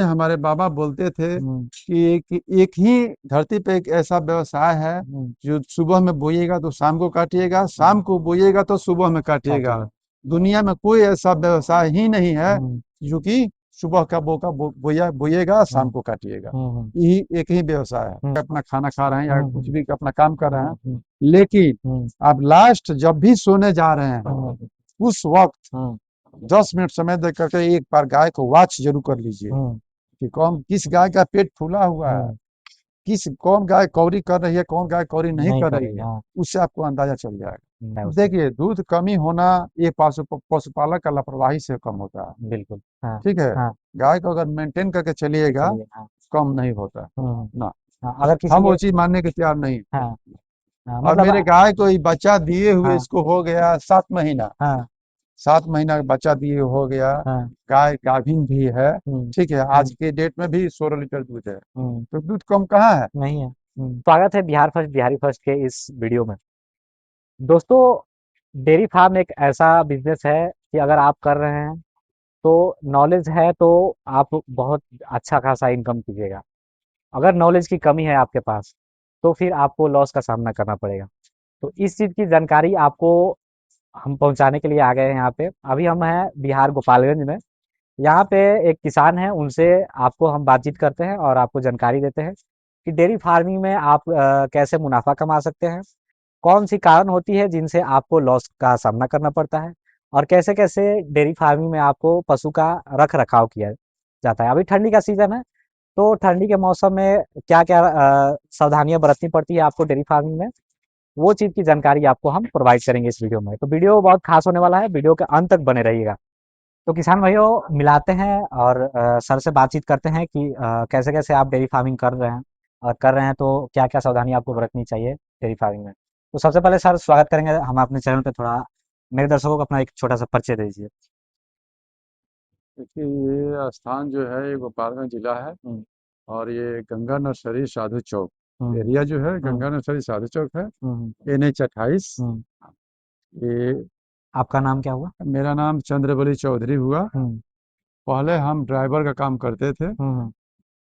हमारे बाबा बोलते थे हम्म, कि एक ही धरती पे एक ऐसा व्यवसाय है हम्म, जो सुबह में बोइएगा तो शाम को काटिएगा, शाम को बोइएगा तो सुबह में काटिएगा। काटिएगा। दुनिया में कोई ऐसा व्यवसाय ही नहीं है हम्म, जो कि सुबह का बोइएगा, शाम हम्म, को काटिएगा। हम्म, यही एक ही व्यवसाय है। हम्म, अपना खाना खा रहे हैं या हम्म, कुछ भी अपना काम कर रहे हम्म, हैं, हम्म, लेकिन हम्म, आप लास्ट जब भी सोने जा रहे हैं हम्म, उस वक्त हम्म, 10 मिनट समय दे करके एक बार गाय को वॉच जरूर कर लीजिए हम्म, कि कौन किस गाय का पेट फूला हुआ है, हम्म, किस कौन गाय कौरी कर रही है, कौन गाय कौरी नहीं नहीं कर कर रही रही, है। हाँ। उससे आपको अंदाजा चल मैं जाएगा। उससे। देखिए, दूध कमी होना ये पशुपालक का लापरवाही से कम होता है। बिल्कुल, हाँ। ठीक है, हाँ, गाय को अगर मेंटेन करके चलिएगा चलिए, हाँ। कम नहीं होता हम्म, ना। हाँ, अगर किसी हम के। वो चीज मानने के तैयार नहीं। हाँ, हाँ, और मतलब। मेरे गाय को ये बच्चा दिए हुए हाँ, इसको हो गया 7 महीना। हाँ, 7 महीना का बच्चा दिए हो गया। हाँ। गाय गाभिन भी है। हम्म, ठीक है, आज हम्म, के डेट में भी 16 लीटर दूध है, हम्म, तो दूध कम कहाँ है। नहीं है। स्वागत है बिहार फर्स्ट बिहारी फर्स्ट के इस वीडियो में। दोस्तों, डेयरी फार्म एक ऐसा बिजनेस है कि अगर आप कर रहे हैं तो नॉलेज है तो आप बहुत अच्छा खासा इनकम कीजिएगा। अगर नॉलेज की कमी है आपके पास तो फिर आपको लॉस का सामना करना पड़ेगा। तो इस चीज़ की जानकारी आपको हम पहुंचाने के लिए आ गए हैं यहाँ पे। अभी हम हैं बिहार गोपालगंज में। यहाँ पे एक किसान है, उनसे आपको हम बातचीत करते हैं और आपको जानकारी देते हैं कि डेयरी फार्मिंग में आप कैसे मुनाफा कमा सकते हैं, कौन सी कारण होती है जिनसे आपको लॉस का सामना करना पड़ता है, और कैसे कैसे डेयरी फार्मिंग में आपको पशु का रख रखाव किया जाता है। अभी ठंडी का सीजन है, तो ठंडी के मौसम में क्या क्या सावधानियां बरतनी पड़ती है आपको डेयरी फार्मिंग में, वो चीज़ की जानकारी आपको हम प्रोवाइड करेंगे इस वीडियो में। तो वीडियो बहुत खास होने वाला है, वीडियो के अंत तक बने रहिएगा। तो किसान भाइयों, मिलाते हैं और सर से बातचीत करते हैं कि कैसे कैसे आप डेयरी फार्मिंग कर रहे हैं, और कर रहे हैं तो क्या क्या सावधानी आपको बरतनी चाहिए डेयरी फार्मिंग में। तो सबसे पहले सर स्वागत करेंगे हम अपने चैनल पे। थोड़ा मेरे दर्शकों को अपना एक छोटा सा परिचय दे दीजिए। देखिए, ये स्थान जो है ये गोपालगंज जिला है। हम्म, और ये गंगा नर्सरी साधु चौक हम्म, एरिया जो है, हम्म, गंगा नर्सरी साधु चौक है। हम्म, NH 28। हम्म। ये आपका नाम क्या हुआ? मेरा नाम चंद्रबली चौधरी हुआ। हम्म, पहले हम ड्राइवर का काम करते थे, हम्म,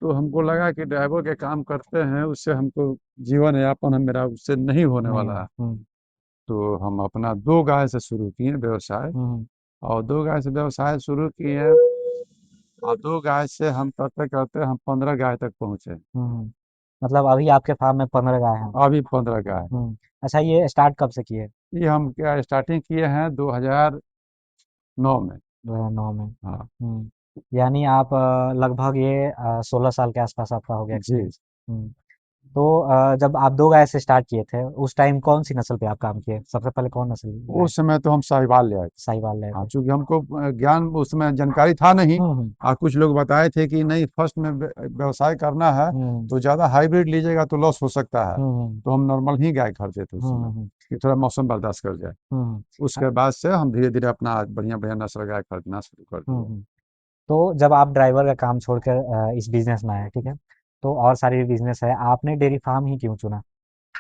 तो हमको लगा कि ड्राइवर के काम करते हैं उससे हमको जीवन यापन है मेरा उससे नहीं होने नहीं वाला हुआ। है। तो हम अपना 2 गाय से शुरू किए व्यवसाय। हम्म, और 2 गाय से व्यवसाय शुरू किए, और 2 गाय से हम करते करते हम 15 गाय तक पहुंचे। हम्म। मतलब अभी आपके फार्म में 15 गाय हैं। अभी 15 गाय। अच्छा, ये स्टार्ट कब से किए? ये हम क्या स्टार्टिंग किए हैं 2009 में। 2009 में। हाँ यानी आप लगभग ये 16 साल के आसपास आपका हो गया जी। एक्सपीरियंस। तो जब आप 2 गाय से स्टार्ट किए थे उस टाइम कौन सी नस्ल पे आप काम किए? सबसे पहले कौन नस्ल गाय? उस समय तो हम साहिवाल ले आए थे। साहिवाल ले हाँ, थे। चूंकि हमको ज्ञान उस समय जानकारी था नहीं। हम्म, कुछ लोग बताए थे कि नहीं, फर्स्ट में व्यवसाय करना है हम्म, तो ज्यादा हाइब्रिड लीजिएगा तो लॉस हो सकता है। हम्म, तो हम नॉर्मल ही गाय खरीदे थे उस हम्म, समय हम्म, कि थोड़ा मौसम बर्दाश्त कर जाए। हम्म, उसके बाद से हम धीरे धीरे अपना बढ़िया बढ़िया नस्ल गाय खरीदना शुरू कर हम्म, दिए। तो जब आप ड्राइवर का काम छोड़कर इस बिजनेस में आए, ठीक है, तो और सारी बिजनेस है, आपने डेयरी फार्म ही क्यों चुना?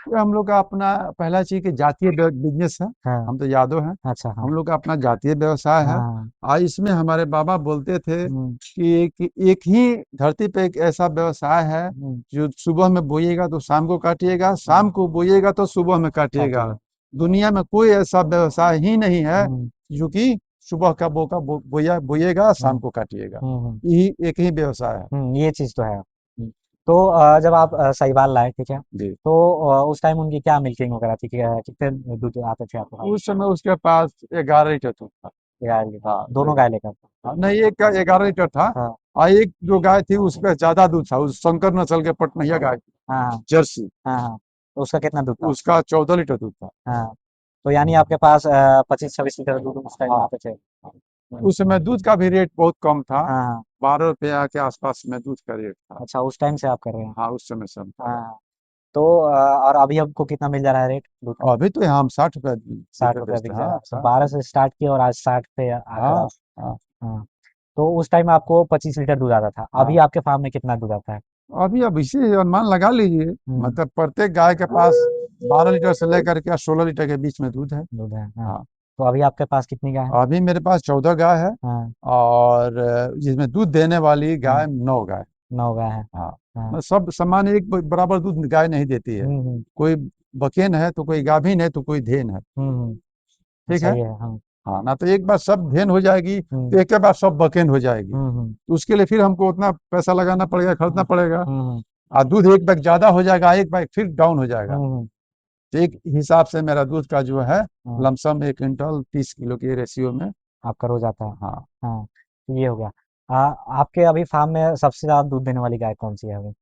ये हम लोग का अपना पहला चीज कि जातीय बिजनेस है। हाँ। हम तो यादव हैं। अच्छा, हाँ। हम लोग का अपना जातीय व्यवसाय है। हाँ। और इसमें हमारे बाबा बोलते थे हम्म, कि एक ही धरती पे एक ऐसा व्यवसाय है हम्म, जो सुबह में बोइएगा तो शाम को काटिएगा, हम्म, शाम को बोइएगा तो सुबह में काटिएगा। काटिएगा। दुनिया में कोई ऐसा व्यवसाय ही नहीं है हम्म, जो कि सुबह का बोइएगा, शाम हम्म, को काटिएगा। हम्म, यही एक ही व्यवसाय है। ये चीज़ तो है। तो जब आप साहिवाल लाए, ठीक है, जी। तो उस टाइम उनकी क्या मिल्किंग वगैरह थी? कितने दूध आते थे आपके पास? उस समय उसके पास 11 लीटर दूध था। गाय लेकर, हाँ दोनों गाय लेकर? हाँ, नहीं, एक का 11 लीटर था। हाँ, और एक जो गाय थी उस पे ज्यादा दूध था, उस शंकर नस्ल के पटनहिया गाय थी, हाँ, हाँ, जर्सी। हाँ, हाँ। तो उसका कितना दूध था? उसका 14 लीटर दूध था। हाँ। तो यानी आपके पास 25-26 लीटर दूध उस टाइम हाँ, आते थे? उस समय दूध का भी रेट बहुत कम था। हाँ, हाँ। 12 रुपया के आसपास में दूध का रेट था। अच्छा, उस टाइम से आप कर रहे हैं? हाँ, उस समय से हम कर रहे हाँ। तो और अभी आपको कितना मिल जा रहा है रेट दूध का? हैं। अभी तो यहाँ हम 60 रुपया 60 लीटर रुपया बेचते बिक हैं। जा रहा हाँ, है, तो 12 60 रुपया। से स्टार्ट किया और आज 60 पे आकर हाँ आप। हाँ हाँ। तो उस टाइम आपको 25 लीटर दूध आता था, अभी हाँ। आपके फार्म में कितना दूध आता है? अभी अब इसी अनुमान लगा लीजिए। हम्म, मतलब प्रत्येक गाय के पास 12 लीटर से लेकर के 16 लीटर के बीच में दूध है। दूध है, हाँ। हाँ। तो अभी आपके पास कितनी गाय है? अभी मेरे पास 14 गाय है, हाँ। और जिसमें दूध देने वाली गाय हाँ, 9 गाय। 9 गाय है। हाँ, हाँ। मतलब सब समान एक बराबर दूध गाय नहीं देती है। हम्म। कोई बकेन है तो कोई गाभिन है तो कोई धेन है। ठीक है। सही है। हाँ। हाँ ना, तो एक बार सब धेन हो जाएगी हम्म। तो एक के बाद सब बकेन हो जाएगी, हम्म। तो उसके लिए फिर हमको उतना पैसा लगाना पड़ेगा, खर्चना हम्म। पड़ेगा। हम्म। और दूध एक बैग ज्यादा हो जाएगा, एक बैग फिर डाउन हो जाएगा। हम्म। तो एक हिसाब से मेरा दूध का जो है हम्म। लमसम 1 क्विंटल 30 किलो के रेशियो में। आपका रोज आता है। हाँ, हाँ, तो ये हो गया। आपके अभी फार्म में सबसे ज्यादा दूध देने वाली गाय कौन सी है अभी?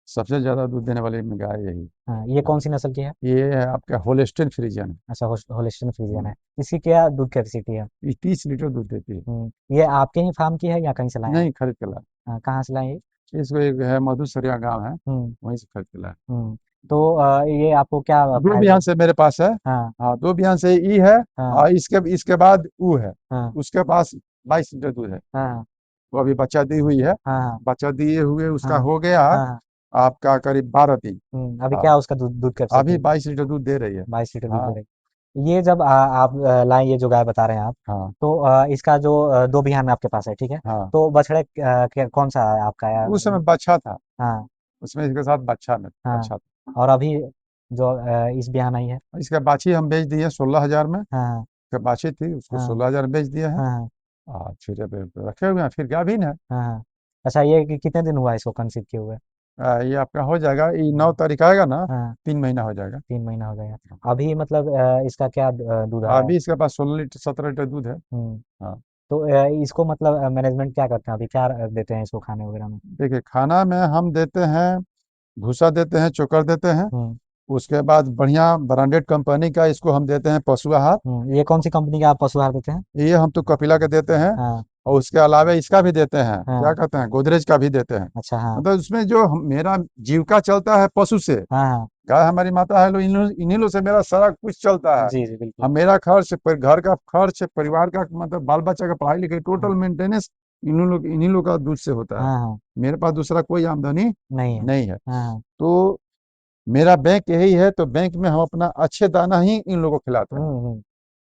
सबसे ज्यादा दूध देने वाली में गाय यही। हाँ, ये हाँ, कौन सी नस्ल की है? ये है आपका होलिस्टीन फ्रीजियन। अच्छा, होलिस्टीन फ्रीजियन हम्म, है। इसकी क्या दूध कैपेसिटी है? ये 30 लीटर दूध देती है। ये आपके ही फार्म की है या कहीं से लाए हैं? नहीं, खरीद के लाया। कहाँ से लाए ये? इसको एक है मधुसरिया गांव है, हम्म। वहीं से खरीद के लाया। हम्म। तो ये आपको क्या दो प्राइस बियान है? से मेरे पास है। हाँ। हाँ, दो बियान से ई है, हाँ। और इसके इसके बाद ऊ है। हाँ। उसके पास 22 लीटर दूध है। हाँ। वो अभी बच्चा दी हुई है। हाँ। बच्चा दिए हुए उसका हाँ। हो गया हाँ। आपका करीब 12 दिन। अभी हाँ, क्या उसका दूध दूध अभी कैपेसिटी? 22 लीटर दूध दे रही है। 22 लीटर दूध दे हाँ। रही है। ये जब आप लाए, ये जो गाय बता रहे हैं आप, हाँ। तो इसका जो दो बिहान आपके पास है, ठीक है? हाँ, तो बछड़े कौन सा है आपका यार? उस समय बच्चा था, हाँ। उसमें इसके साथ बच्चा में हाँ। बच्चा था। और अभी जो इस बिहान आई है? इसका बाछी हम बेच दिए 16,000 में। हाँ। इसका बाछी थी, उसको हाँ। 16,000 में बेच दिया है। हाँ। और फिर अब रखे हुए हैं, फिर गाभिन है। हाँ। हाँ। अच्छा, ये कितने दिन हुआ इसको कंसीव किए हुए? ये आपका हो जाएगा, ये 9 तारीख आएगा ना, हाँ। 3 महीना हो जाएगा। 3 महीना हो गया अभी, मतलब इसका क्या दूध आ रहा है? अभी इसके पास 16 लीटर 17 लीटर दूध है। हम्म। हाँ, तो इसको मतलब मैनेजमेंट क्या करते हैं अभी, क्या देते हैं इसको खाने वगैरह में? देखिए खाना में हम देते हैं, भूसा देते हैं, चोकर देते हैं। हम्म। उसके बाद बढ़िया ब्रांडेड कंपनी का इसको हम देते हैं पशु आहार। ये कौन सी कंपनी का आप पशु आहार देते हैं? ये हम तो कपिला के देते हैं, हाँ। और उसके अलावा इसका भी देते हैं, क्या हाँ। कहते हैं, गोदरेज का भी देते हैं। अच्छा। हाँ। मतलब उसमें जो मेरा जीविका चलता है पशु से। हाँ। हाँ। गाय हमारी माता है, लो इन्हीं लोग से मेरा सारा कुछ चलता है। जी जी, बिल्कुल। अब मेरा खर्च, घर का खर्च, परिवार का, मतलब बाल बच्चा का पढ़ाई लिखाई, हाँ। टोटल मेंटेनेंस इन्हीं लोग का दूध से होता है। हाँ। हाँ। मेरे पास दूसरा कोई आमदनी नहीं है। नहीं है। हाँ। हाँ। तो मेरा बैंक यही है, तो बैंक में हम अपना अच्छे दाना ही इन लोगों को खिलाते हैं। हम्म।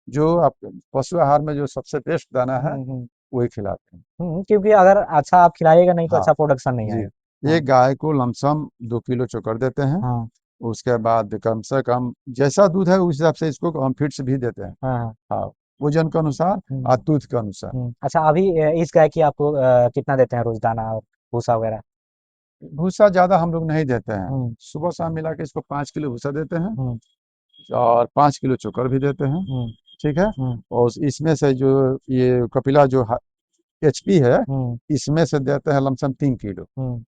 जो आप पशु आहार में जो सबसे बेस्ट दाना है हम्म। वही खिलाते हैं। क्योंकि अगर अच्छा आप खिलाइएगा नहीं तो हाँ अच्छा प्रोडक्शन नहीं जी, आएगा। हाँ। एक गाय को लमसम 2 किलो चोकर देते हैं। हाँ। उसके बाद कम से कम जैसा दूध है उस हिसाब से इसको हम फीड्स भी देते हैं। हाँ। हाँ। हाँ, वजन के अनुसार और हम्म। दूध के अनुसार। अच्छा, अभी इस गाय की आपको कितना देते हैं रोज दाना और भूसा वगैरह? भूसा ज्यादा हम लोग नहीं देते हैं। हम्म। सुबह शाम मिला के इसको 5 किलो भूसा देते हैं, हम्म। और 5 किलो चोकर भी देते हैं। हम्म। ठीक है। हम्म। और इसमें से जो ये कपिला जो एचपी है, हम्म। इसमें से देते हैं लमसम 3 किलो। हम्म।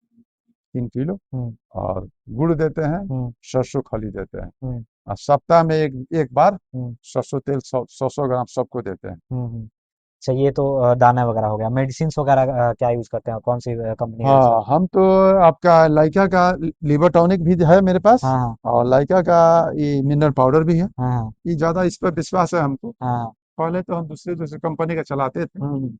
3 किलो। हम्म। और गुड़ देते हैं, हम्म। सरसों खली देते हैं। हम्म। और सप्ताह में एक एक बार हम्म। सरसों तेल 100 100 ग्राम सबको देते हैं। अच्छा, ये तो दाना वगैरह हो गया। मेडिसिन वगैरह क्या यूज करते हैं, कौन सी कंपनी का यूज हाँ, करते हम तो आपका लाइका का लिवर टॉनिक भी है मेरे हैं? पास, हाँ। और लाइका का ये मिनरल पाउडर भी है। हाँ। हाँ। ये ज्यादा इस पर विश्वास है हमको। हाँ। पहले तो हम दूसरे दूसरे कंपनी का चलाते थे, हम्म।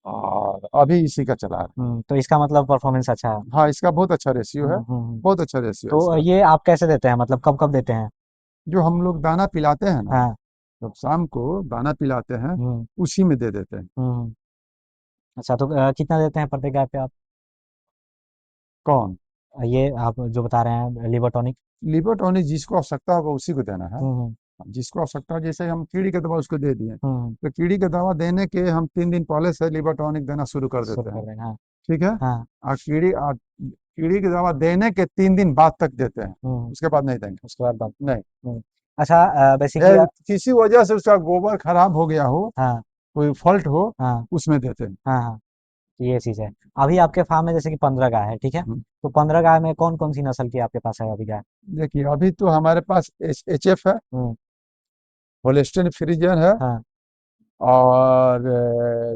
और अभी इसी का चला रहे हैं। तो इसका मतलब परफॉर्मेंस अच्छा है। हाँ, इसका बहुत अच्छा रेशियो है, हम्म। बहुत अच्छा रेशियो है तो इसका। ये आप कैसे देते हैं, मतलब कब कब देते हैं? जो हम लोग दाना पिलाते हैं ना, हाँ। जब शाम को दाना पिलाते हैं, हम्म। उसी में दे देते हैं। हम्म। अच्छा, तो कितना देते हैं प्रत्येक गाय पे आप? कौन? ये आप जो बता रहे हैं लिवर टॉनिक? लिवर टॉनिक जिसको आवश्यकता होगा उसी को देना है। हम्म। जिसको आवश्यकता, जैसे हम कीड़ी का दवा उसको दे दिए, हम्म। तो कीड़ी का दवा देने के हम 3 दिन पहले से लिवर टॉनिक देना शुरू कर शुरू देते कर हैं। देंगे। हाँ। ठीक है। हाँ। और कीड़ी की दवा देने के 3 दिन बाद तक देते हैं, हम्म। उसके बाद नहीं देंगे। उसके बाद बंद। नहीं। हम्म। अच्छा, बेसिकली। किसी वजह से उसका गोबर खराब हो गया हो, हाँ। कोई फॉल्ट हो, हाँ। उसमें देते हैं। हाँ। हाँ, तो ये चीज़ है। अभी आपके फार्म में जैसे कि 15 गाय है, ठीक है? हम्म। तो 15 गाय में कौन कौन सी नस्ल की आपके पास है अभी गाय? देखिए अभी तो हमारे पास एच एफ है, हम्म। होलिस्टीन फ्रीजियन है, हाँ। और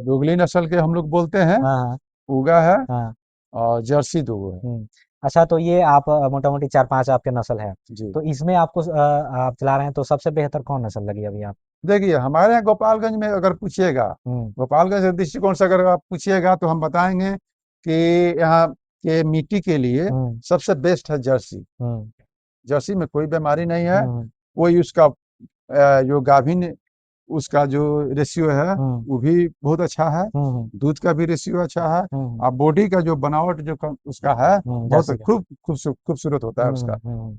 दोगली नस्ल के हम लोग बोलते हैं, हाँ। हाँ। उगा है, हाँ। और जर्सी दो है। हम्म। अच्छा, तो ये आप मोटा मोटी 4-5 आपके नस्ल है। जी। तो इसमें आपको आप चला रहे हैं, तो सबसे बेहतर कौन नस्ल लगी अभी आप? देखिए हमारे यहाँ गोपालगंज में अगर पूछिएगा, हम्म। गोपालगंज के दृष्टिकोण से अगर आप पूछिएगा, तो हम बताएंगे कि यहाँ के मिट्टी के लिए हम्म। सबसे बेस्ट है जर्सी। हम्म। जर्सी में कोई बीमारी नहीं है। हम्म। कोई उसका जो गाभिन उसका जो रेशियो है हम्म वो भी बहुत अच्छा है, हम्म दूध का भी रेशियो अच्छा है, हम्म और बॉडी का जो बनावट जो उसका है बहुत जर्सी का। खूबसूरत होता है उसका। हम्म।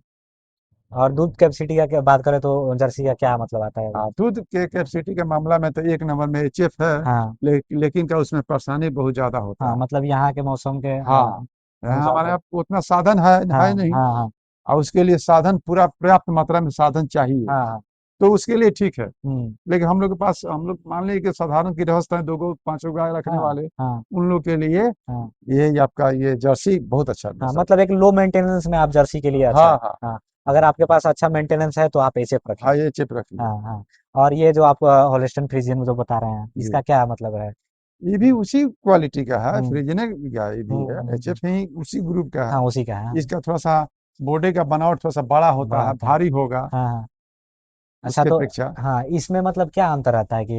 और दूध कैपेसिटी का क्या बात करें तो जर्सी का क्या मतलब आता है अभी? हाँ, दूध के कैपेसिटी के मामला में तो एक नंबर में एचएफ है, हाँ लेकिन क्या उसमें परेशानी बहुत ज्यादा होता हाँ, है। मतलब यहाँ के मौसम के हाँ, यहाँ अनुसार हमारे तो। यहाँ उतना साधन है हाँ नहीं, हाँ हाँ और उसके लिए साधन पूरा पर्याप्त मात्रा में साधन चाहिए, हाँ हाँ। तो उसके लिए ठीक है। हम्म। लेकिन हम लोग के पास, हम लोग मान लीजिए कि साधारण गृहस्थ हैं, दो गो पांच गो गाय रखने हाँ वाले, हाँ उन लोग के लिए हाँ ये आपका ये जर्सी बहुत अच्छा हाँ, नस्ल मतलब एक लो मेंटेनेंस में आप जर्सी के लिए है। अच्छा हाँ है। हाँ हाँ, अगर आपके पास अच्छा मेंटेनेंस है तो आप एचएफ रखें। हाँ, ये चिप रखिए। हाँ हाँ। और ये जो आप होलिस्टन फ्रीजियन जो बता रहे हैं जी, इसका क्या मतलब है? ये भी उसी क्वालिटी का है, हम्म फ्रिजने गाय भी है, हम्म। एचएफ ही उसी ग्रुप का है। हाँ उसी का है। इसका थोड़ा सा बॉडी का बनावट थोड़ा सा बड़ा होता बड़ा है, होता है। भारी होगा हाँ हाँ। अच्छा उसके तो अपेक्षा। हाँ, इसमें मतलब क्या अंतर रहता है कि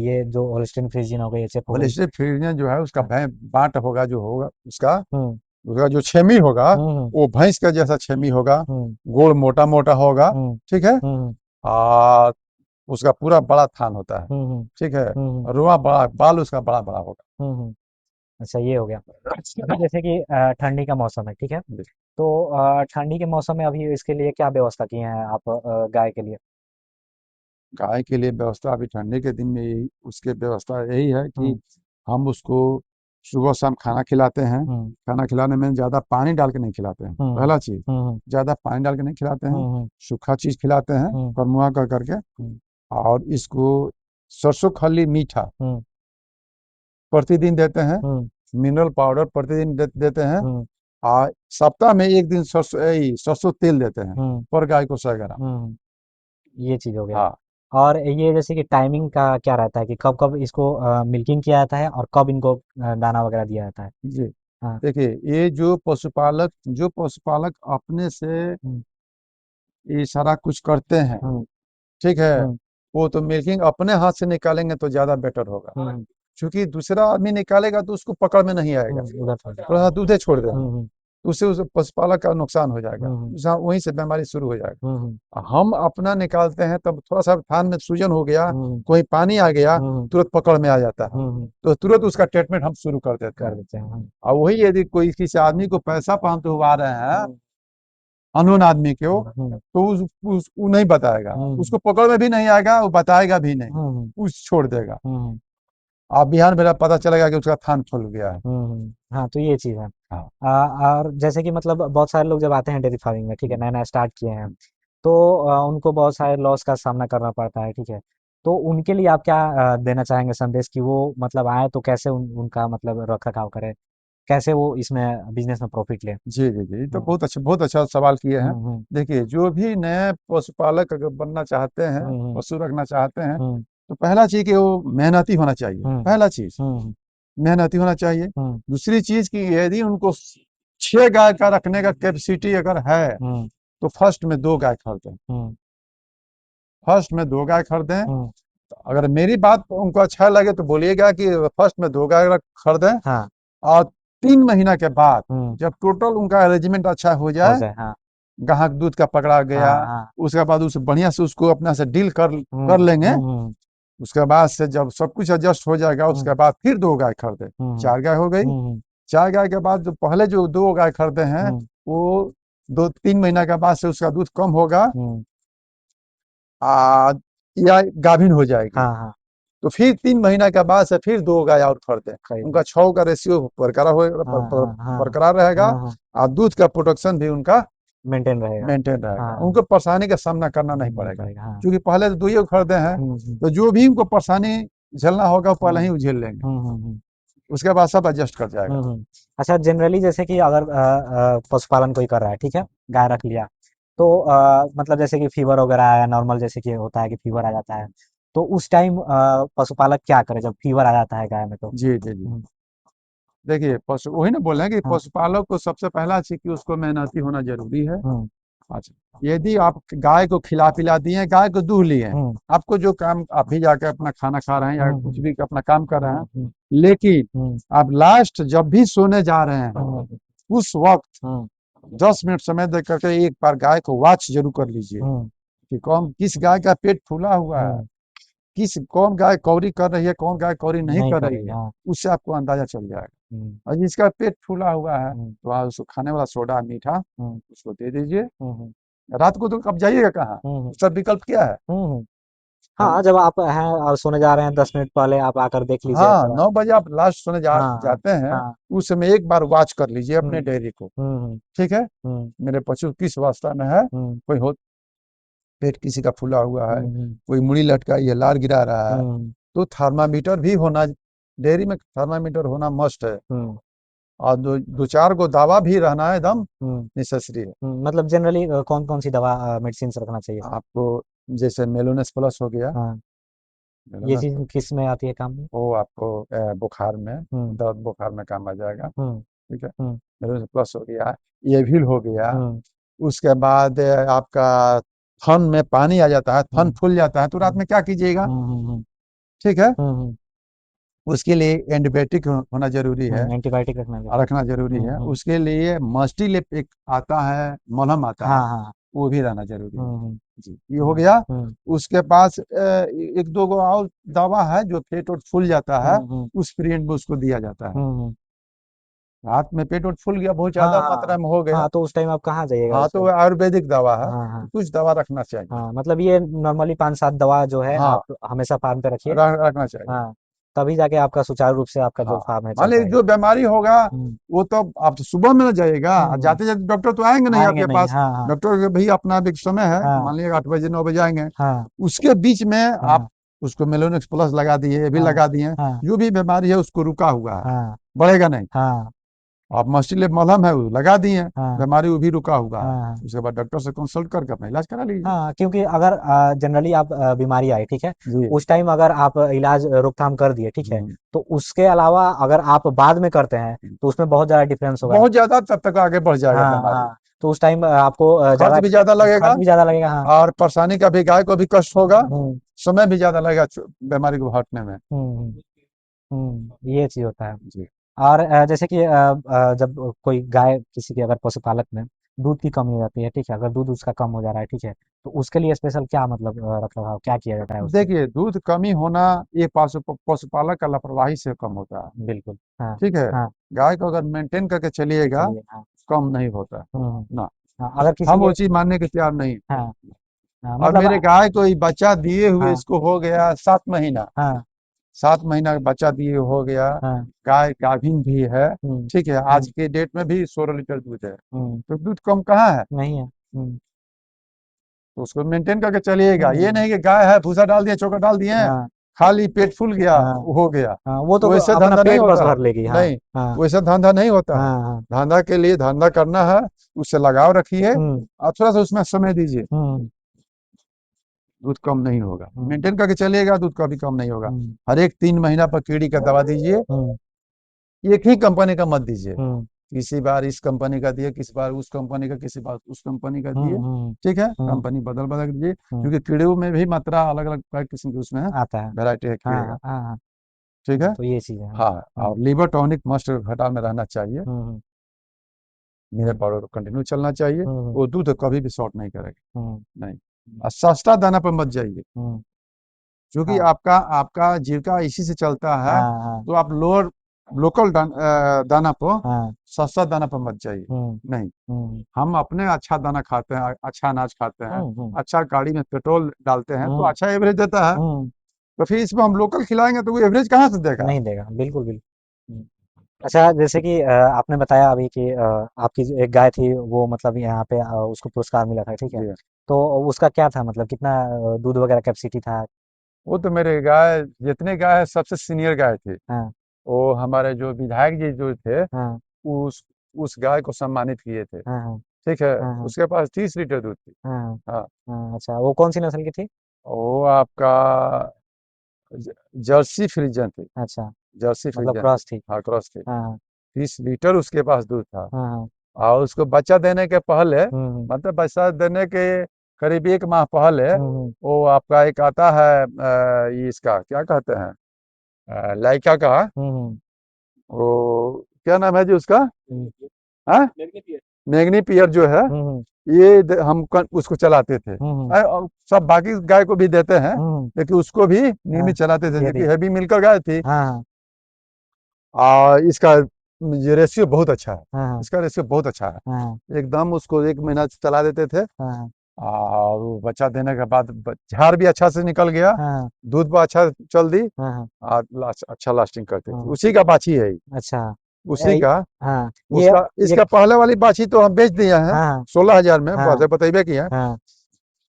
ये जो होलिस्टन फ्रीजियन हो गई, एचएफ हो गई? होलिस्टिक फ्रिजियन जो है उसका हाँ। बाट होगा, जो होगा उसका, हम्म उसका जो छेमी होगा हम्म वो भैंस का जैसा छेमी होगा, हम्म गोड़ मोटा मोटा होगा, हम्म ठीक है। हम्म और उसका पूरा बड़ा थान होता है, हम्म ठीक है। हम्म और रुआ बड़ा, बाल उसका बड़ा बड़ा होगा। हम्म। अच्छा ये हो गया। अभी जैसे कि ठंडी का मौसम है, ठीक है? जी। तो ठंडी के मौसम में अभी इसके लिए क्या व्यवस्था किए हैं आप गाय के लिए? गाय के लिए व्यवस्था अभी ठंडी के दिन में उसके व्यवस्था यही है कि हम्म हम उसको सुबह शाम खाना खिलाते हैं। हम्म खाना खिलाने में ज़्यादा पानी डाल के नहीं खिलाते हैं, हम्म पहला चीज़। हम्म ज़्यादा पानी डाल के नहीं खिलाते हैं, हम्म सूखा चीज़ खिलाते हैं, हम्म फरमुआ कर करके। हम्म और इसको सरसों खली मीठा हम्म प्रतिदिन देते हैं, हम्म मिनरल पाउडर प्रतिदिन देते हैं। हम्म और सप्ताह में एक दिन सरसों तेल देते हैं हम्म पर गाय को 100 ग्राम। हम्म, ये चीज हो गया। हाँ और ये जैसे कि टाइमिंग का क्या रहता है कि कब कब इसको मिल्किंग किया जाता है और कब इनको दाना वगैरह दिया जाता है? जी, हाँ। देखिए, ये जो पशुपालक अपने से हम्म ये सारा कुछ करते हैं, हम्म ठीक है, हम्म वो तो मिल्किंग अपने हाथ से निकालेंगे तो ज्यादा बेटर होगा। क्योंकि दूसरा आदमी निकालेगा तो उसको पकड़ में नहीं आएगा, उधर था। थोड़ा सा दूधे छोड़ देगा, हम्म तो उससे उस पशुपालक का नुकसान हो जाएगा, हम्म वहीं से बीमारी शुरू हो जाएगा। हम्म हम अपना निकालते हैं तब थोड़ा सा थान में सूजन हो गया, हम्म कोई पानी आ गया, हम्म तुरंत पकड़ में आ जाता है, हम्म। तो तुरंत उसका ट्रीटमेंट हम शुरू कर देते कर हैं। देते हैं। और वही यदि कोई किसी आदमी को पैसा पान तो हुआ रहे हैं, हम्म अननोन आदमी को, हम्म तो वो नहीं बताएगा, हम्म उसको पकड़ में भी नहीं आएगा, वो बताएगा भी नहीं, हम्म उस छोड़ देगा। हम्म आप बिहान मेरा पता चलेगा कि उसका थान खुल गया है। हाँ, तो ये चीज़ है। हाँ। और जैसे कि मतलब बहुत सारे लोग जब आते हैं डेयरी फार्मिंग में, ठीक है, हम्म, नया नया स्टार्ट किए हैं, हम्म। तो उनको बहुत सारे लॉस का सामना करना पड़ता है, ठीक है? तो उनके लिए आप क्या देना चाहेंगे संदेश कि वो मतलब आए तो कैसे उनका मतलब रख रखाव करें, कैसे वो इसमें बिजनेस में प्रॉफिट ले? जी जी जी, तो हम्म बहुत अच्छा सवाल किए हैं। हम्म देखिए, जो भी नए पशुपालक अगर बनना चाहते हैं, हम्म पशु रखना चाहते हैं, हम्म तो पहला चीज कि वो मेहनती होना चाहिए, हम्म पहला चीज हम्म मेहनती होना चाहिए। हम्म दूसरी चीज कि यदि उनको 6 गाय का रखने का कैपेसिटी अगर है, हम्म तो फर्स्ट में 2 गाय खरीदें, हम्म फर्स्ट में 2 गाय खरीदें। हम्म, अगर मेरी बात उनको अच्छा लगे तो बोलिएगा कि फर्स्ट में 2 गाय खरीदें। हाँ। और 3 महीना के बाद हम्म। जब टोटल उनका अरेंजमेंट अच्छा हो हो जाए, जाए, हाँ। ग्राहक दूध का पकड़ा गया, हाँ हाँ। उसके बाद उस बढ़िया से उसको अपना से डील कर हम्म कर लेंगे। हम्म उसके बाद से जब सब कुछ एडजस्ट हो जाएगा, हम्म उसके बाद फिर 2 गाय खरीदे, हम्म 4 गाय हो गई। हम्म 4 गाय के बाद जो पहले जो 2 गाय खरीदे हैं, हम्म वो 2-3 महीना के बाद से उसका दूध कम होगा, हम्म, आ, या गाभिन हो जाएगी, हाँ हाँ। तो फिर 3 महीना के बाद से फिर 2 गाय और खरीदे। खरीद। उनका 6 का रेशियो हाँ हाँ हाँ बरकरार रहेगा, हाँ हाँ। और दूध का प्रोडक्शन भी उनका मेंटेन रहेगा। मेंटेन रहेगा, हाँ उनको हाँ। परेशानी का सामना करना नहीं नहीं पड़ेगा। पड़ेगा, हाँ। क्योंकि पहले तो 2 ही खरीदे हैं, हम्म तो जो भी उनको परेशानी झेलना होगा वो पहले ही वो झेल लेंगे, हम्म हम्म हम्म उसके बाद सब एडजस्ट कर जाएगा। अच्छा, जनरली जैसे कि अगर पशुपालन कोई कर रहा है, ठीक है, गाय रख लिया, तो मतलब जैसे कि फीवर वगैरह आया, नॉर्मल जैसे कि होता है कि फीवर आ जाता है, तो उस टाइम पशुपालक क्या करे जब फीवर आ जाता है गाय में तो? जी जी जी, हम्म, देखिए, पशु वही ना बोल रहे हैं कि हाँ। पशुपालक को सबसे पहला चीज कि उसको मेहनती होना जरूरी है। हम्म अच्छा, यदि आप गाय को खिला पिला दिए, गाय को दूह लिए हैं, हम्म आपको जो काम आप भी जाके अपना खाना खा रहे हैं या कुछ हम्म भी अपना काम कर रहे हैं, हम्म लेकिन हम्म आप लास्ट जब भी सोने जा रहे हैं, हम्म उस वक्त हम्म 10 मिनट समय दे करके एक बार गाय को वॉच जरूर कर लीजिए हम्म कि कौन किस गाय का पेट फूला हुआ है, हम्म किस कौन गाय कौरी कर रही है, कौन गाय कौरी नहीं नहीं कर कर रही रही, है, हाँ। उससे आपको अंदाजा चल जाएगा। हम्म। और जिसका पेट फूला हुआ है हम्म। तो आप उसको खाने वाला सोडा मीठा हम्म। उसको दे दीजिए। हम्म। रात को तो अब जाइएगा कहाँ, हम्म। उसका विकल्प क्या है? हम्म। हाँ, हाँ, जब आप हैं और सोने जा रहे हैं 10 मिनट पहले आप आकर देख लीजिए हाँ, थोड़ा। 9 बजे आप लास्ट सोने हाँ, हाँ, जाते हैं, हाँ। उस समय एक बार वॉच कर लीजिए अपने हम्म। डेयरी को। हम्म। ठीक है, हम्म। मेरे पशु किस अवस्था में है, हम्म। कोई हो पेट किसी का फूला हुआ है, हम्म। कोई मुड़ी लटकाई है, लार गिरा रहा है, हम्म। तो थर्मामीटर भी होना, डेयरी में थर्मामीटर होना मस्ट है। हम्म। और दो दो चार गो दवा भी रहना एकदम हम्म। नेसेसरी है। मतलब जनरली कौन कौन सी दवा मेडिसिन रखना चाहिए? आपको जैसे मेलोनेस प्लस हो गया, हाँ, ये मेलोनेस चीज किस में आती है काम में? वो आपको बुखार में, हम्म। दर्द बुखार में काम आ जाएगा। हम्म। ठीक है, हम्म। मेलोनेस प्लस हो गया, एविल हो गया। हम्म। उसके बाद आपका थन में पानी आ जाता है, थन हम्म। फूल जाता है, तो रात हम्म। में क्या कीजिएगा? हम्म। ठीक है, हम्म। उसके लिए एंटीबायोटिक होना जरूरी है, एंटीबायोटिक रखना जरूरी रखना है। जरूरी है। हम्म। उसके लिए मस्टिलेप एक आता है, मलहम आता हाँ, है, हाँ। वो भी रहना जरूरी है। हम्म। जी, ये हो हम्म। गया। हम्म। उसके पास एक दो गो और दवा है जो पेट वोट फूल जाता है, हम्म। उस पीरियड में उसको दिया जाता है। हम्म। रात में पेट वोट फूल गया, बहुत हाँ, ज्यादा हाँ। मात्रा में हो गया, हाँ, तो उस टाइम आप कहाँ जाइएगा हाँ, तो उसे? वो आयुर्वेदिक दवा है, हाँ, तो हाँ। कुछ दवा रखना चाहिए। हाँ, मतलब ये नॉर्मली 5-7 दवा जो है हाँ, आप हमेशा फार्म पे रखिए। रखना चाहिए। हाँ, तभी जाके आपका सुचारू रूप से आपका जो हाँ, फार्म है मान चल लीजिए पाएगा। जो बीमारी होगा, हम्म। वो तो आप तो सुबह में ना जाइएगा, हम्म। जाते जाते डॉक्टर तो आएंगे नहीं आएंगे आपके नहीं, पास। हाँ, हाँ। डॉक्टर के भाई अपना भी एक समय है, हाँ, मान लीजिए 8 बजे 9 बजे आएंगे, हाँ। उसके बीच में आप हाँ, उसको मेलोनेक्स प्लस लगा दिए, ये भी हाँ। लगा दिए, हाँ, जो भी बीमारी है उसको रुका हुआ है, हाँ। बढ़ेगा नहीं। हाँ, आप मस्टिलेट मलहम है वो लगा दिए, हाँ। बीमारी वो भी रुका हुआ है। हाँ, उसके बाद डॉक्टर से कंसल्ट करके अपना इलाज करा लीजिए। हाँ, क्योंकि अगर जनरली आप बीमारी आई, ठीक है, जी। उस टाइम अगर आप इलाज रोकथाम कर दिए, ठीक है, हम्म, तो उसके अलावा अगर आप बाद में करते हैं तो उसमें बहुत ज्यादा डिफरेंस होगा। बहुत ज्यादा तब तक आगे बढ़ जाएगा हाँ, बीमारी, हाँ। तो उस टाइम आपको खर्च ज्यादा भी ज्यादा लगेगा, खर्च भी ज्यादा लगेगा। हाँ। और परेशानी का भी, गाय को भी कष्ट होगा, हम्म। समय भी ज्यादा लगेगा बीमारी को हटने में। हम्म। ये चीज होता है। जी, और जैसे कि जब कोई गाय किसी के अगर पशुपालक में दूध की कमी हो जाती है, ठीक है, अगर दूध उसका कम हो जा रहा है, ठीक है, तो उसके लिए स्पेशल क्या मतलब रखरखाव क्या किया जाता है उसको? देखिए दूध कमी होना ये पशुपालक का लापरवाही से कम होता है। बिल्कुल। हाँ। ठीक है, हाँ। गाय को अगर मेंटेन करके चलिएगा, चलिए। हाँ। कम नहीं होता हम्म। ना। हाँ, अगर किसी हम के। वो चीज मानने के तैयार नहीं। हाँ। हाँ, और मतलब मेरे गाय को ये बच्चा दिए हुए हाँ। इसको हो गया 7 महीना, हाँ। 7 महीना का बच्चा दिए हो गया। हाँ। गाय गाभिन भी है। हम्म। ठीक है, आज हम्म। के डेट में भी 16 लीटर दूध है, हम्म। तो दूध कम कहाँ है? नहीं है। हम्म। तो उसको मेंटेन करके चलिएगा, ये हम्म। नहीं कि गाय है भूसा डाल दिए चोकर डाल दिए, हाँ। खाली पेट फूल गया हाँ। हो गया, हाँ, वो तो वैसे अपना धंधा नहीं पेट बस होता है। भर लेगी। हाँ। नहीं, हाँ। वैसे धंधा नहीं होता है। हाँ। हाँ। धंधा के लिए धंधा करना है, उससे लगाव रखिए, हम्म। और थोड़ा सा उसमें समय दीजिए, हम्म। दूध कम नहीं होगा। हम्म। मेंटेन करके चलिएगा, दूध कभी कम नहीं होगा। हम्म। हर एक 3 महीना पर कीड़ी का दवा दीजिए, हम्म। एक ही कंपनी का मत दीजिए। हम्म। किसी बार इस कंपनी का दिए, किसी बार उस कंपनी का, किसी बार उस कंपनी का हम्म। दिए। हम्म। ठीक है, हम्म। कंपनी बदल बदल दीजिए, हम्म। क्योंकि कीड़ों में भी मात्रा अलग अलग किस्म की उसमें है, आता है। वैरायटी है हाँ, कीड़े का। हाँ, हाँ, हाँ। ठीक है, तो ये चीज़ है। हाँ। हाँ, हम्म। और लीवर टॉनिक मस्ट घटा में रहना चाहिए, हम्म। मेरे हम्म। पाउडर कंटिन्यू चलना चाहिए। हम्म। वो दूध कभी भी शॉर्ट नहीं करेगा, हम्म। नहीं। और सस्ता दाना पर मत जाइए, हम्म। क्योंकि हाँ, आपका आपका जीविका इसी से चलता है, हाँ। हाँ। तो आप लोकल दाना पर, हाँ। सस्ता दाना पर मत जाइए। हम्म। नहीं, हम्म। हम अपने अच्छा दाना खाते हैं, अच्छा अनाज खाते हैं, हम्म। हम्म। अच्छा गाड़ी में पेट्रोल डालते हैं, तो हम्म। अच्छा एवरेज देता है। हम्म। तो फिर इसमें हम लोकल खिलाएंगे तो वो एवरेज कहाँ से देगा? नहीं देगा, बिल्कुल बिल्कुल। हम्म। अच्छा, जैसे कि आपने बताया अभी कि आपकी जो एक गाय थी वो मतलब यहाँ पे उसको पुरस्कार मिला था, ठीक है, जी, तो उसका क्या था, मतलब कितना दूध वगैरह कैपेसिटी था? वो तो मेरे गाय, जितने गाय है सबसे सीनियर गाय थी। हाँ। वो हमारे जो विधायक जी जो थे, हाँ। उस उस गाय को सम्मानित किए थे। हाँ। हाँ। ठीक है, हाँ। हाँ। उसके पास 30 लीटर दूध थी। हाँ। हाँ। हाँ, हाँ, अच्छा, वो कौन सी नस्ल की थी? वो आपका जर्सी फ्रिजन थी, अच्छा, जर्सी मतलब फ्रिजन थी। क्रॉस थी। हाँ, क्रॉस थी। हाँ। 30 लीटर उसके पास दूध था। हाँ। हाँ। और उसको बच्चा देने के पहले, हम्म। मतलब बच्चा देने के करीब 1 माह पहले, हम्म। वो आपका एक आता है, ये इसका क्या कहते हैं, लाइका का, हम्म। वो क्या नाम है जी उसका, हम्म। हाँ, मैग्नीफियर जो है, हम्म। हम उसको चलाते थे। हम्म, और सब बाकी गाय को भी देते हैं, हम्म, लेकिन उसको भी हाँ, नियमित चलाते थे, ये क्योंकि भी, हैवी मिल्कर गाय थी। हाँ, और इसका ये रेशियो बहुत अच्छा है, हाँ, इसका रेशियो बहुत अच्छा हाँ, है। एकदम उसको 1 महीना चला देते थे, हाँ, और वो बच्चा देने के बाद झाड़ भी अच्छा से निकल गया, हाँ, दूध भी अच्छा चल दी, हाँ, हाँ, और अच्छा लास्टिंग करते थे। हाँ, उसी का बाछी है ये, अच्छा, उसी का। हाँ, ये उसका ये इसका पहले वाली बाछी तो हम बेच दिए हैं हाँ, 16,000 में, हाँ, बस बतेबे किए हैं।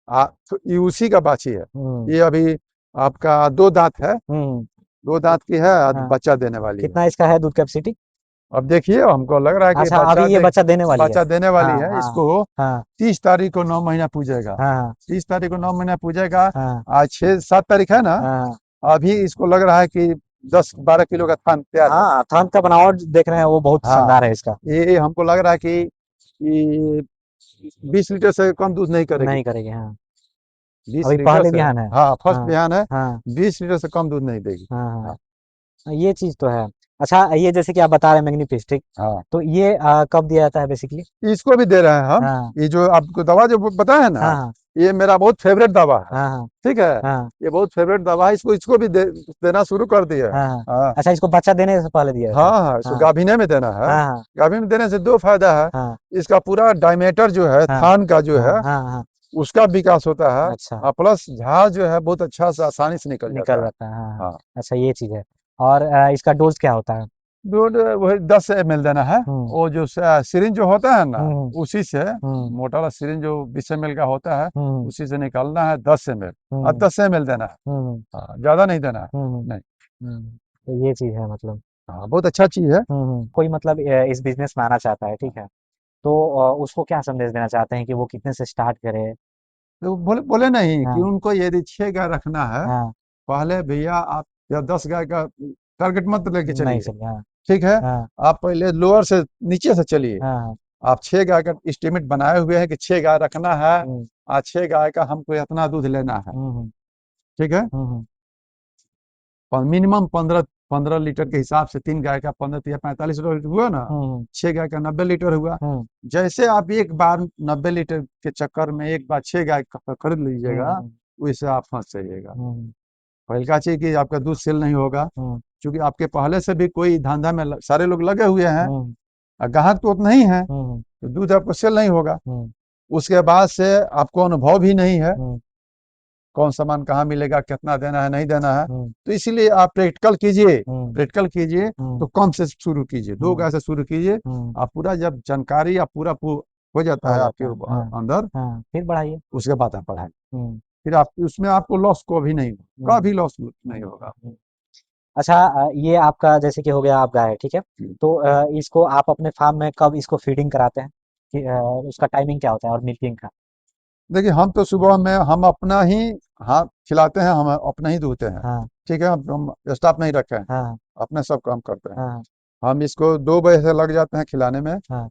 हाँ, तो ये उसी का बाछी है। हम्म, ये अभी आपका 2 दांत है, हम्म, 2 दांत की है, आज हाँ, बच्चा देने वाली है। कितना इसका है दूध कैपेसिटी? अब देखिए, हमको लग रहा है कि अच्छा, अभी ये बच्चा देने वाली है। बच्चा देने वाली हाँ, है। हाँ, इसको हाँ, 30 तारीख को 9 महीना पूजेगा, हाँ, 30 तारीख को 9 महीना पूजेगा। हाँ, आज 6-7 तारीख है ना, हाँ, अभी इसको लग रहा है कि 10-12 किलो का थान तैयार है। हाँ, थन का बनावट देख रहे हैं, वो बहुत हाँ, शानदार है इसका। ये हमको लग रहा है कि 20 लीटर से कम दूध नहीं करेगी, नहीं करेगी, हाँ, बीस अभी लीटर पहले से बिहान है। हाँ, फर्स्ट हाँ, बिहान है। हाँ, 20 लीटर से कम दूध नहीं देगी। हाँ, हाँ, हाँ, ये चीज तो है। अच्छा, ये जैसे कि आप बता रहे हैं मैग्नीफिस्टिक, हाँ, तो ये कब दिया जाता है बेसिकली? इसको भी दे रहे हैं हम। हाँ, ये जो आपको दवा जो बताया ना, हाँ, हाँ, ये मेरा बहुत फेवरेट दवा है। हाँ, हाँ, ठीक है, हाँ, ये बहुत फेवरेट दवा है। इसको इसको भी देना शुरू कर दिया है। हाँ, हाँ, हाँ, अच्छा, इसको बच्चा देने से पहले दिया जाता है? हाँ, हाँ, इसको हाँ, गाभिने में देना है। हाँ, हाँ, गाभिन में देने से 2 फायदा है। हाँ, इसका पूरा डायमीटर जो है, हाँ, थान का जो हाँ, है, हाँ, हाँ, उसका विकास होता है। अच्छा, और प्लस झाग जो है बहुत अच्छा से आसानी से निकल निकल जाता है। जाता है, हाँ, हाँ, हाँ, अच्छा, ये चीज है। और इसका डोज क्या होता है? दूध वही 10 ml देना है। हम्म, वो जो सिरिंज जो होता है ना, हम्म, उसी से, हम्म, मोटा वाला सिरिंज जो 20 ml का होता है, हम्म, उसी से निकालना है 10 ml, और हम्म, 10 ml देना है। हम्म, हाँ, ज्यादा नहीं देना है। हम्म, नहीं। तो ये चीज है मतलब। हाँ, बहुत अच्छा चीज है। कोई मतलब इस बिजनेस में आना चाहता है, ठीक है, तो उसको क्या संदेश देना चाहते हैं कि वो कितने से स्टार्ट करे? तो बोले बोले नहीं कि हाँ, उनको यदि 6 गाय रखना है, हाँ, पहले भैया आप या 10 गाय का टारगेट मत लेके नहीं चलिए। सर, हाँ, ठीक है, हाँ, आप पहले लोअर से नीचे से चलिए। हाँ, हाँ, आप 6 गाय का एस्टिमेट बनाए हुए हैं कि 6 गाय रखना है, हम्म, आज 6 गाय का हमको इतना दूध लेना है। हम्म, ठीक है, हम्म, मिनिमम 15-15 लीटर के हिसाब से, 3 गाय का 15 या 45 लीटर हुआ ना, हम्म, 6 गाय का 90 लीटर हुआ। हम्म, जैसे आप एक बार 90 लीटर के चक्कर में एक बार 6 गाय खरीद लीजिएगा, हम्म, वैसे आप फंस जाइएगा। हम्म, पहलका चीज कि आपका दूध सेल नहीं होगा, हम्म, क्योंकि आपके पहले से भी कोई धंधा में सारे लोग लगे हुए हैं, हम्म, और ग्राहक तो उतना ही है, हम्म, तो दूध आपको सेल नहीं होगा। हम्म, उसके बाद से आपको अनुभव भी नहीं है, हम्म, कौन सामान कहाँ मिलेगा, कितना देना है, नहीं देना है। हम्म, तो इसीलिए आप प्रैक्टिकल कीजिए, हम्म, प्रैक्टिकल कीजिए, हम्म, तो कम से शुरू कीजिए, दो हम्म, गाय से शुरू कीजिए। हम्म, आप पूरा जब जानकारी आप पूरा हो जाता हो है आपके जाता है, हाँ, अंदर, हाँ, फिर बढ़ाइए। उसके बाद आप पढ़ाएं। हम्म, फिर आप उसमें आपको लॉस को भी नहीं, हम्म, कभी लॉस नहीं होगा। हम्म। अच्छा, ये आपका जैसे कि हो गया, आप गाय, ठीक है, तो इसको आप अपने फार्म में कब इसको फीडिंग कराते हैं कि उसका टाइमिंग क्या होता है, और मिल्किंग का? देखिए, हम तो सुबह में हम अपना ही हाथ खिलाते हैं, हम अपना ही धोते हैं। हाँ, ठीक है, हम स्टाफ नहीं रखे हैं, हाँ, अपने सब काम करते हैं। हाँ, हम इसको 2 बजे से लग जाते हैं खिलाने में, हाँ,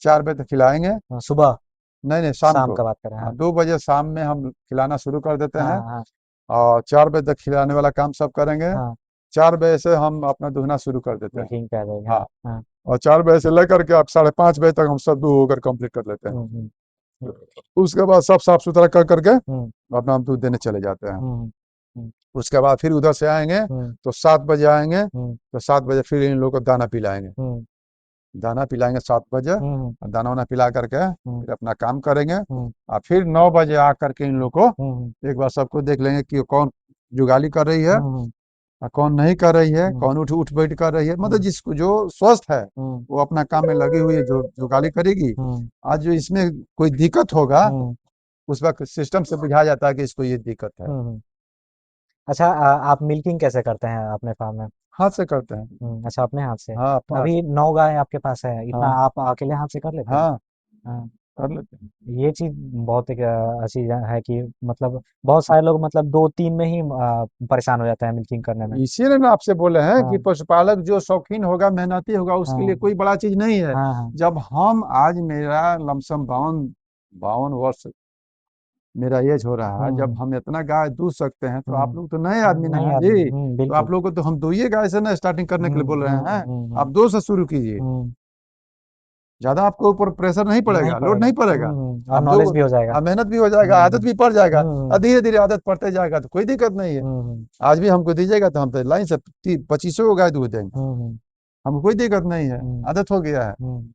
4 बजे तक खिलाएंगे। हाँ, सुबह, नहीं, नहीं, शाम शाम को। का बात करें, हाँ, हाँ, 2 बजे शाम में हम खिलाना शुरू कर देते हाँ, हैं, हाँ, और 4 बजे तक खिलाने वाला काम सब करेंगे। हाँ, 4 बजे से हम अपना दुहना शुरू कर देते हैं। मिल्किंग पे आ जाएगी, हाँ, हाँ, हाँ, और 4 बजे से लेकर के आप 5:30 बजे तक हम सब दूह होकर कंप्लीट कर लेते हैं। हम्म, हम्म, उसके बाद सब साफ सुथरा कर करके हम्म, अपना हम दूध देने चले जाते हैं। हम्म, हम्म, उसके बाद फिर उधर से आएंगे, हम्म, तो 7 बजे आएंगे, हम्म, तो 7 बजे फिर इन लोगों को दाना पिलाएंगे। हम्म, दाना पिलाएंगे 7 बजे, हम्म, और दाना वाना पिला करके हम्म, फिर अपना काम करेंगे। हम्म, और फिर 9 बजे आकर के इन लोग को हम्म, एक बार सबको देख लेंगे कि कौन जुगाली कर रही है, हम्म, और कौन नहीं कर रही है, हम्म, कौन उठ उठ बैठ कर रही है, मतलब हम्म, जिसको जो स्वस्थ है हम्म, वो अपना काम में लगी हुई है, जो जुगाली करेगी। हम्म, आज जो इसमें कोई दिक्कत होगा, हम्म, उस वक्त सिस्टम से बुझा जाता है कि इसको ये दिक्कत है। हम्म। अच्छा, आप मिल्किंग कैसे करते हैं अपने फार्म में? हाथ से करते हैं। अच्छा, अपने हाथ से? हाँ, तो हाथ अभी से। 9 गाय आपके पास है, इतना हाँ, आप अकेले हाथ से कर लेते हैं? हाँ, हाँ, कर लेते हैं। ये चीज बहुत एक अच्छी है कि मतलब बहुत सारे लोग मतलब 2-3 में ही परेशान हो जाते हैं मिल्किंग करने में। इसीलिए ना आपसे बोले हैं कि हाँ, पशुपालक जो शौकीन होगा, मेहनती होगा, उसके लिए हाँ, कोई बड़ा चीज नहीं है। हाँ, हाँ, जब हम आज मेरा लमसम 52 52 वर्ष मेरा एज हो रहा है, जब हम्म, हम इतना गाय दूध सकते हैं, तो आप हम्म, लोग तो नए आदमी ना नहीं हैं आदमी, जी। तो आप बिल्कुल, लोग को तो हम 2 ही गाय से ना स्टार्टिंग करने के लिए बोल रहे हैं। हम्म, आप 2 से शुरू कीजिए। हम्म, ज्यादा आपको ऊपर प्रेशर नहीं नहीं पड़ेगा, लोड पड़ेगा। नहीं पड़ेगा। और अब नॉलेज दो, भी हो जाएगा। मेहनत भी हो जाएगा, हम्म आदत भी पड़ जाएगा, हम्म और धीरे धीरे आदत पड़ते जाएगा तो कोई दिक्कत नहीं है। हम्म आज भी हमको दीजिएगा तो हम तो लाइन से 2500 को गाय दूध देंगे, हम्म हमको कोई दिक्कत नहीं है, हम्म आदत हो गया है। हम्म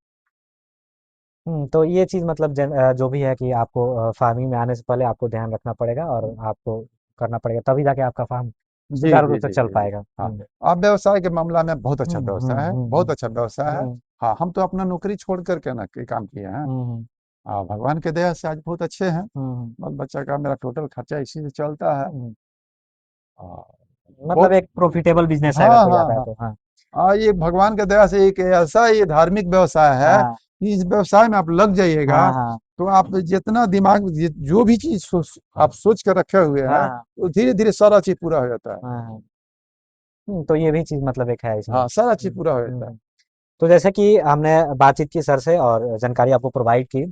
तो ये चीज़ मतलब जो भी है कि आपको फार्मिंग में आने से पहले आपको ध्यान रखना पड़ेगा और आपको करना पड़ेगा, तभी जाके आपका फार्म जी सुचारू जी रूप से जी चल जी जी। पाएगा। हाँ, आप व्यवसाय के मामला में बहुत अच्छा हम्म व्यवसाय है, हम्म बहुत हम्म अच्छा व्यवसाय है। हम्म हाँ, हम तो अपना नौकरी छोड़ करके ना के काम किए हैं। हम्म हाँ, भगवान के दया से आज बहुत अच्छे हैं। हम्म बाल बच्चा का मेरा टोटल खर्चा इसी से चलता है। हम्म। हाँ, मतलब बहुत। एक प्रॉफिटेबल बिजनेस है अगर हाँ कोई हाँ आता है हाँ तो। हाँ हाँ, ये भगवान के दया से एक ऐसा ये धार्मिक व्यवसाय है हाँ कि इस व्यवसाय में आप लग जाइएगा हाँ हाँ तो आप जितना दिमाग जो भी चीज आप सोच कर रखे हुए हाँ हैं, हाँ वो धीरे धीरे सारा चीज पूरा हो जाता है। हाँ हाँ। तो ये भी चीज़ मतलब एक है इसमें। हाँ, सारा चीज पूरा हो जाता है। तो जैसे कि हमने बातचीत की सर से और जानकारी आपको प्रोवाइड की,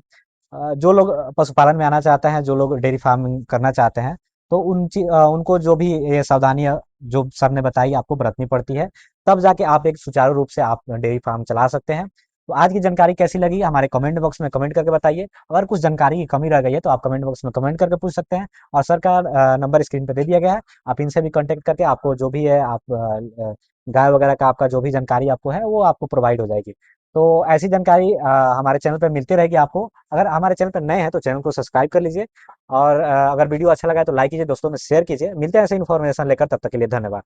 जो लोग पशुपालन में आना चाहते हैं, जो लोग डेयरी फार्मिंग करना चाहते हैं, तो उनको जो भी ये सावधानियां जो सर ने बताई आपको बरतनी पड़ती है, तब जाके आप एक सुचारू रूप से आप डेयरी फार्म चला सकते हैं। तो आज की जानकारी कैसी लगी हमारे कमेंट बॉक्स में कमेंट करके बताइए। अगर कुछ जानकारी की कमी रह गई है तो आप कमेंट बॉक्स में कमेंट करके पूछ सकते हैं, और सर का नंबर स्क्रीन पे दे दिया गया है। आप इनसे भी कांटेक्ट करके आपको जो भी है आप गाय वगैरह का आपका जो भी जानकारी आपको है वो आपको प्रोवाइड हो जाएगी। तो ऐसी जानकारी हमारे चैनल पर मिलती रहेगी आपको। अगर हमारे चैनल पर नए हैं तो चैनल को सब्सक्राइब कर लीजिए, और अगर वीडियो अच्छा लगा है तो लाइक कीजिए, दोस्तों में शेयर कीजिए। मिलते हैं ऐसे इन्फॉर्मेशन लेकर, तब तक के लिए धन्यवाद।